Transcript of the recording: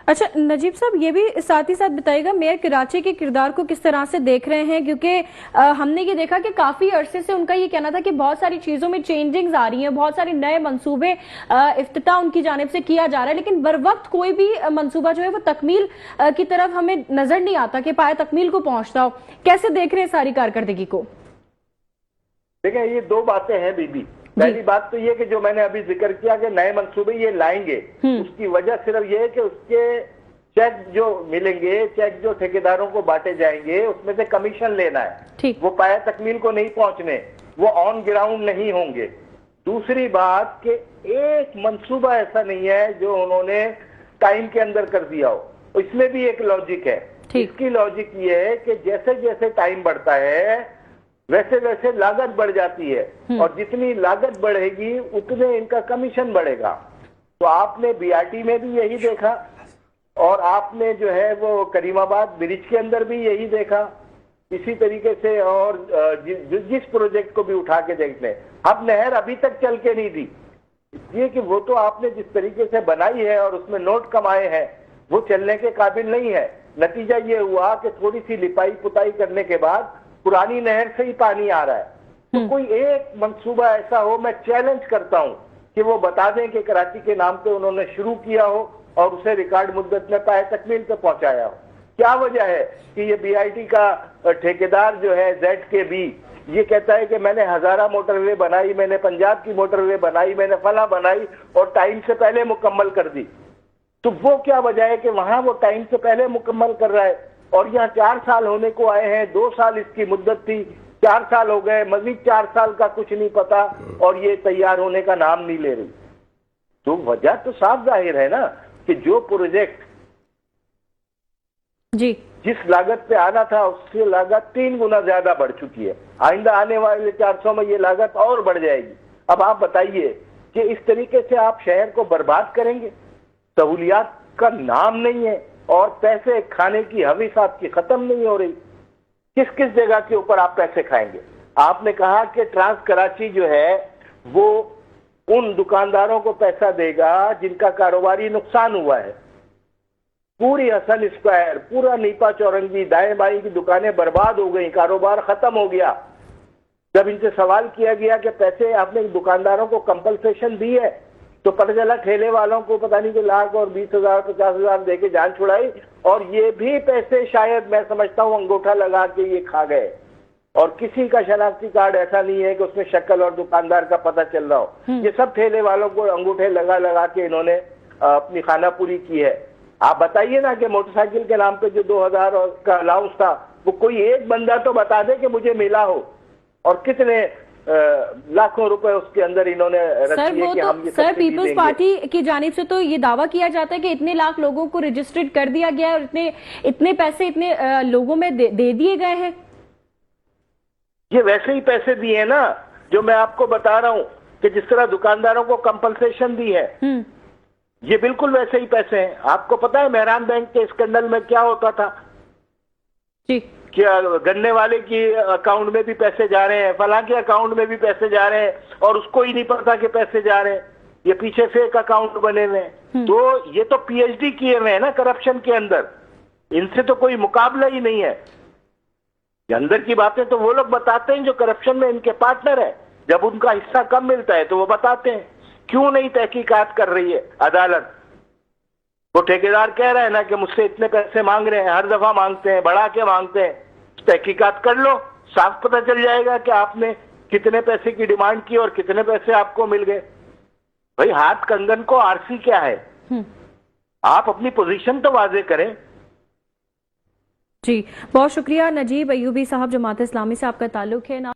अच्छा नजीब साहब, ये भी साथ ही साथ बताइएगा मेयर कराची के किरदार को किस तरह से देख रहे हैं, क्योंकि हमने ये देखा कि काफी अरसे से उनका ये कहना था कि बहुत सारी चीजों में चेंजिंग्स आ रही हैं, बहुत सारे नए मंसूबे इफ्तिताह उनकी जानिब से किया जा रहा है, लेकिन बर वक्त कोई भी मंसूबा जो है वो तकमील की तरफ हमें नजर नहीं आता कि पाया तकमील को पहुंचता हो। कैसे देख रहे हैं सारी कारकर्दगी को? देखिए, ये दो बातें हैं बीबी। पहली बात तो ये कि जो मैंने अभी जिक्र किया कि नए मंसूबे ये लाएंगे, उसकी वजह सिर्फ ये है कि उसके चेक जो मिलेंगे, चेक जो ठेकेदारों को बांटे जाएंगे, उसमें से कमीशन लेना है, वो पाया तकमील को नहीं पहुंचने, वो ऑन ग्राउंड नहीं होंगे। दूसरी बात कि एक मंसूबा ऐसा नहीं है जो उन्होंने टाइम के अंदर कर दिया हो। इसमें भी एक लॉजिक है। इसकी लॉजिक ये है कि जैसे जैसे टाइम बढ़ता है वैसे वैसे लागत बढ़ जाती है, और जितनी लागत बढ़ेगी उतने इनका कमीशन बढ़ेगा। तो आपने बीआरटी में भी यही देखा, और आपने जो है वो करीमाबाद ब्रिज के अंदर भी यही देखा। इसी तरीके से और जिस प्रोजेक्ट को भी उठा के देख लें, अब नहर अभी तक चल के नहीं थी, इसलिए कि वो तो आपने जिस तरीके से बनाई है और उसमें नोट कमाए हैं वो चलने के काबिल नहीं है। नतीजा ये हुआ कि थोड़ी सी लिपाई पुताई करने के बाद पुरानी नहर से ही पानी आ रहा है। तो कोई एक मंसूबा ऐसा हो, मैं चैलेंज करता हूं कि वो बता दें कि कराची के नाम पे उन्होंने शुरू किया हो और उसे रिकॉर्ड मुद्दत में पाए तकमील पे पहुंचाया हो। क्या वजह है कि ये बीआईटी का ठेकेदार जो है ZKB ये कहता है कि मैंने हजारा मोटरवे बनाई, मैंने पंजाब की मोटरवे बनाई, मैंने फला बनाई और टाइम से पहले मुकम्मल कर दी। तो वो क्या वजह है कि वहां वो टाइम से पहले मुकम्मल कर रहा है और यहाँ 4 साल होने को आए हैं, 2 साल इसकी मुद्दत थी, 4 साल हो गए, मजीद 4 साल का कुछ नहीं पता और ये तैयार होने का नाम नहीं ले रही। तो वजह तो साफ जाहिर है ना कि जो प्रोजेक्ट जी जिस लागत पे आना था उससे लागत 3 गुना ज्यादा बढ़ चुकी है। आइंदा आने वाले 400 में ये लागत और बढ़ जाएगी। अब आप बताइए कि इस तरीके से आप शहर को बर्बाद करेंगे? सहूलियात का नाम नहीं है और पैसे खाने की हवीस आपकी खत्म नहीं हो रही। किस किस जगह के ऊपर आप पैसे खाएंगे? आपने कहा कि ट्रांस कराची जो है वो उन दुकानदारों को पैसा देगा जिनका कारोबारी नुकसान हुआ है। पूरी हसन स्क्वायर, पूरा नीपा चौरंगी, दाएं बाएं की दुकानें बर्बाद हो गई, कारोबार खत्म हो गया। जब इनसे सवाल किया गया कि पैसे आपने दुकानदारों को कंपनसेशन दी है, तो पता चला ठेले वालों को पता नहीं कि लाख और 20,000 50,000 देके जान छुड़ाई, और ये भी पैसे शायद मैं समझता हूं अंगूठा लगा के ये खा गए। और किसी का शनाख्ती कार्ड ऐसा नहीं है कि उसमें शक्ल और दुकानदार का पता चल रहा हो। ये सब ठेले वालों को अंगूठे लगा लगा के इन्होंने अपनी खाना पूरी की है। आप बताइए ना कि मोटरसाइकिल के नाम पे जो 2000 का अलाउंस था वो कोई एक बंदा तो बता दे कि मुझे मिला हो, और कितने लाखों रुपए उसके अंदर इन्होंने रखी है कि हम ये सर पीपल्स पार्टी की जानिब से तो ये दावा किया जाता है कि इतने लाख लोगों को रजिस्टर्ड कर दिया गया है और इतने पैसे इतने लोगों में दे दिए गए हैं। ये वैसे ही पैसे दिए हैं ना जो मैं आपको बता रहा हूं कि जिस तरह दुकानदारों को कंपनसेशन दी है, ये बिल्कुल वैसे ही पैसे हैं। आपको पता है मेहरान बैंक के स्कैंडल में क्या होता था? क्या गन्ने वाले की अकाउंट में भी पैसे जा रहे हैं, फलां के अकाउंट में भी पैसे जा रहे हैं, और उसको ही नहीं पता कि पैसे जा रहे हैं। ये पीछे फेक अकाउंट बने हुए हैं। तो ये तो PhD किए हुए हैं ना करप्शन के अंदर, इनसे तो कोई मुकाबला ही नहीं है। ये अंदर की बातें तो वो लोग बताते हैं जो करप्शन में इनके पार्टनर है। जब उनका हिस्सा कम मिलता है तो वो बताते हैं। क्यों नहीं तहकीकात कर रही है अदालत? वो ठेकेदार कह रहा है ना कि मुझसे इतने पैसे मांग रहे हैं, हर दफा मांगते हैं, बढ़ा के मांगते हैं। तहकीकात कर लो, साफ पता चल जाएगा कि आपने कितने पैसे की डिमांड की और कितने पैसे आपको मिल गए। भाई हाथ कंगन को आरसी क्या है? आप अपनी पोजीशन तो वाजे करें। जी बहुत शुक्रिया नजीब अयूबी साहब, जमात इस्लामी से आपका ताल्लुक है ना।